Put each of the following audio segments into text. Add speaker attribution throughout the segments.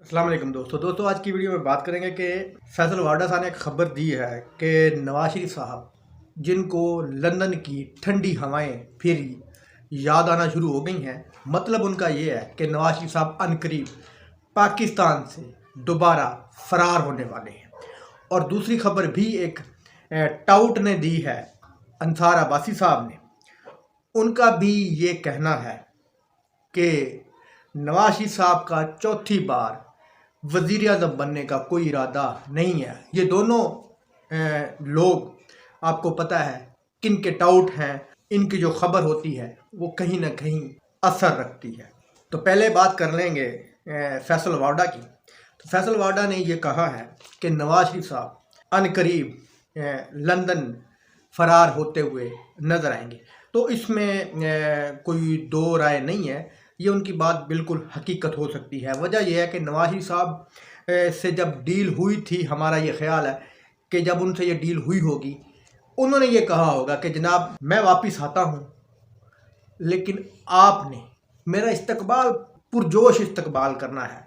Speaker 1: अस्सलाम वालेकुम दोस्तों आज की वीडियो में बात करेंगे कि फैसल वाडा साहब ने एक खबर दी है कि नवाज शरीफ साहब जिनको लंदन की ठंडी हवाएं फिर याद आना शुरू हो गई हैं। मतलब उनका ये है कि नवाज शरीफ साहब अनकरीब पाकिस्तान से दोबारा फरार होने वाले हैं। और दूसरी खबर भी एक टाउट ने दी है, अंसार अब्बासी साहब ने। उनका भी ये कहना है कि नवाज शरीफ साहब का चौथी बार वज़ीर आज़म बनने का कोई इरादा नहीं है। ये दोनों लोग आपको पता है किन के टाउट हैं। इनकी जो खबर होती है वो कहीं ना कहीं असर रखती है। तो पहले बात कर लेंगे फैसल वाडा की। तो फैसल वाडा ने ये कहा है कि नवाज शरीफ साहब अनकरीब लंदन फरार होते हुए नज़र आएंगे। तो इसमें कोई दो राय नहीं है, ये उनकी बात बिल्कुल हकीकत हो सकती है। वजह यह है कि नवाज शरीफ साहब से जब डील हुई थी, हमारा ये ख्याल है कि जब उनसे ये डील हुई होगी, उन्होंने ये कहा होगा कि जनाब मैं वापस आता हूँ, लेकिन आपने मेरा इस्तकबाल पुरजोश इस्तकबाल करना है।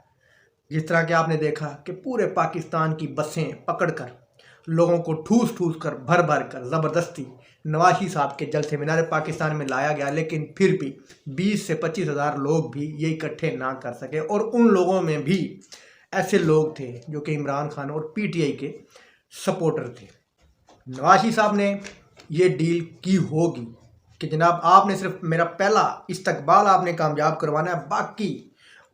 Speaker 1: जिस तरह कि आपने देखा कि पूरे पाकिस्तान की बसें पकड़कर लोगों को ठूस ठूस कर भर भर कर ज़बरदस्ती नवाज शरीफ साहब के जलसे मीनार पाकिस्तान में लाया गया, लेकिन फिर भी 20 से 25 हज़ार लोग भी ये इकट्ठे ना कर सके। और उन लोगों में भी ऐसे लोग थे जो कि इमरान खान और पीटीआई के सपोर्टर थे। नवाज शरीफ साहब ने ये डील की होगी कि जनाब आपने सिर्फ मेरा पहला इस्तकबाल आपने कामयाब करवाना है, बाकी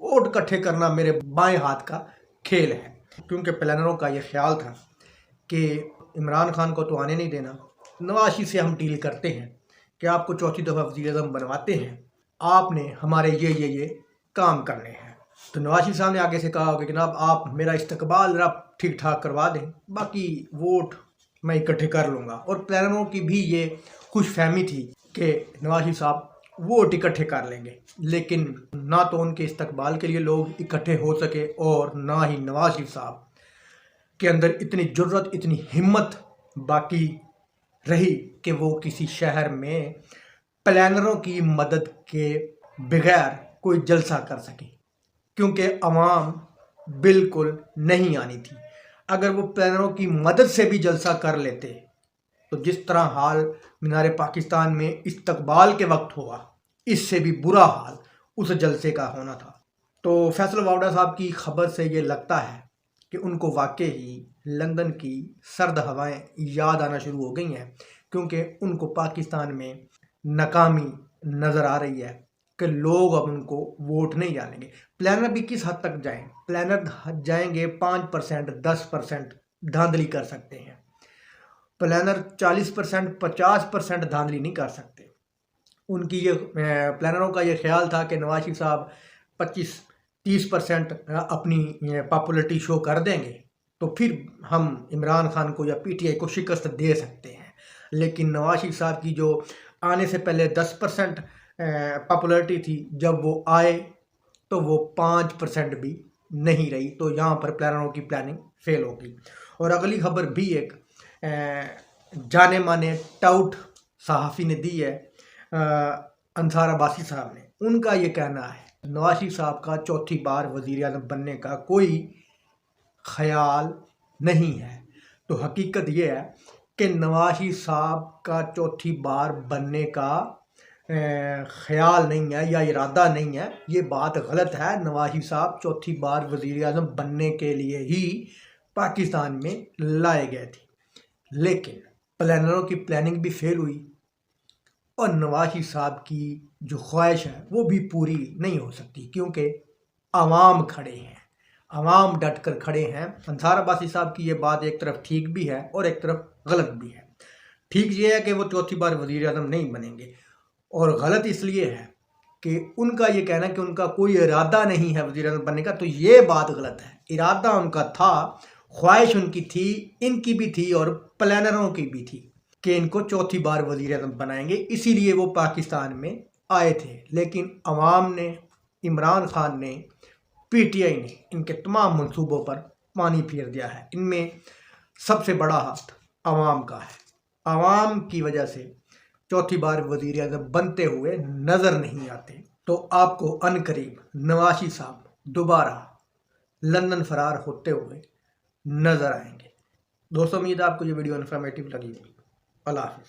Speaker 1: वोट इकट्ठे करना मेरे बाएं हाथ का खेल है। क्योंकि प्लानरों का ये ख्याल था कि इमरान खान को तो आने नहीं देना, नवाज शरीफ से हम डील करते हैं कि आपको चौथी दफ़ा वज़ीर-ए-आज़म बनवाते हैं, आपने हमारे ये काम करने हैं। तो नवाज शरीफ साहब ने आगे से कहा कि जनाब आप मेरा इस्तकबाल ज़रा ठीक ठाक करवा दें, बाकी वोट मैं इकट्ठे कर लूँगा। और प्लानरों की भी ये खुश फहमी थी कि नवाज शरीफ साहब वोट इकट्ठे कर लेंगे, लेकिन ना तो उनके इस्तकबाल के लिए लोग इकट्ठे हो सके और ना ही नवाज शरीफ साहब के अंदर इतनी जुर्रत, इतनी हिम्मत बाकी रही कि वो किसी शहर में प्लानरों की मदद के बगैर कोई जलसा कर सके, क्योंकि अवाम बिल्कुल नहीं आनी थी। अगर वो प्लानरों की मदद से भी जलसा कर लेते तो जिस तरह हाल मीनार पाकिस्तान में इस्तकबाल के वक्त हुआ, इससे भी बुरा हाल उस जलसे का होना था। तो फैसल वाडा साहब की खबर से ये लगता है कि उनको वाकई ही लंदन की सर्द हवाएं याद आना शुरू हो गई हैं, क्योंकि उनको पाकिस्तान में नाकामी नज़र आ रही है कि लोग अब उनको वोट नहीं डालेंगे। प्लानर भी किस हद तक जाएं? प्लानर जाएंगे 5%, 10% धांधली कर सकते हैं। प्लानर 40%, 50% धांधली नहीं कर सकते। उनकी ये प्लानरों का ये ख्याल था कि नवाज शरीफ साहब 25-30% अपनी पॉपुलरिटी शो कर देंगे तो फिर हम इमरान खान को या पीटीआई को शिकस्त दे सकते हैं। लेकिन नवाज शरीफ साहब की जो आने से पहले 10% पॉपुलरिटी थी, जब वो आए तो वो 5% भी नहीं रही। तो यहाँ पर प्लानरों की प्लानिंग फेल होगी। और अगली खबर भी एक जाने माने टाउट सहाफ़ी ने दी है, अंसार अब्बासी साहब ने। उनका ये कहना है नवाज शरीफ साहब का चौथी बार वज़ीर आज़म बनने का कोई ख्याल नहीं है। तो हकीकत ये है कि नवाज शरीफ साहब का चौथी बार बनने का ख्याल नहीं है या इरादा नहीं है। ये बात गलत है। नवाज शरीफ साहब चौथी बार वज़ीर आज़म बनने के लिए ही पाकिस्तान में लाए गए थे, लेकिन प्लानरों की प्लानिंग भी फेल हुई और नवाज शरीफ साहब की जो ख्वाहिश है वो भी पूरी नहीं हो सकती, क्योंकि आवाम खड़े हैं, आवाम डट कर खड़े हैं। अंसार अब्बासी साहब की ये बात एक तरफ ठीक भी है और एक तरफ गलत भी है। ठीक ये है कि वो चौथी बार वज़ीर आज़म नहीं बनेंगे, और गलत इसलिए है कि उनका ये कहना कि उनका कोई इरादा नहीं है वज़ीर आज़म बनने का, तो ये बात गलत है। इरादा उनका था, ख्वाहिश उनकी थी, इनकी भी थी और प्लानरों की भी थी कि इनको चौथी बार वज़ीर आज़म बनाएंगे, इसीलिए वो पाकिस्तान में आए थे। लेकिन अवाम ने, इमरान खान ने, पीटीआई ने इनके तमाम मंसूबों पर पानी फेर दिया है। इनमें सबसे बड़ा हाथ अवाम का है। अवाम की वजह से चौथी बार वज़ीर आज़म बनते हुए नज़र नहीं आते। तो आपको अनकरीब नवाज शरीफ साहब दोबारा लंदन फरार होते हुए नजर आएंगे। दोस्तों, उम्मीद है आपको ये वीडियो इन्फॉर्मेटिव लगी होगी। अल्लाह हाफिज़।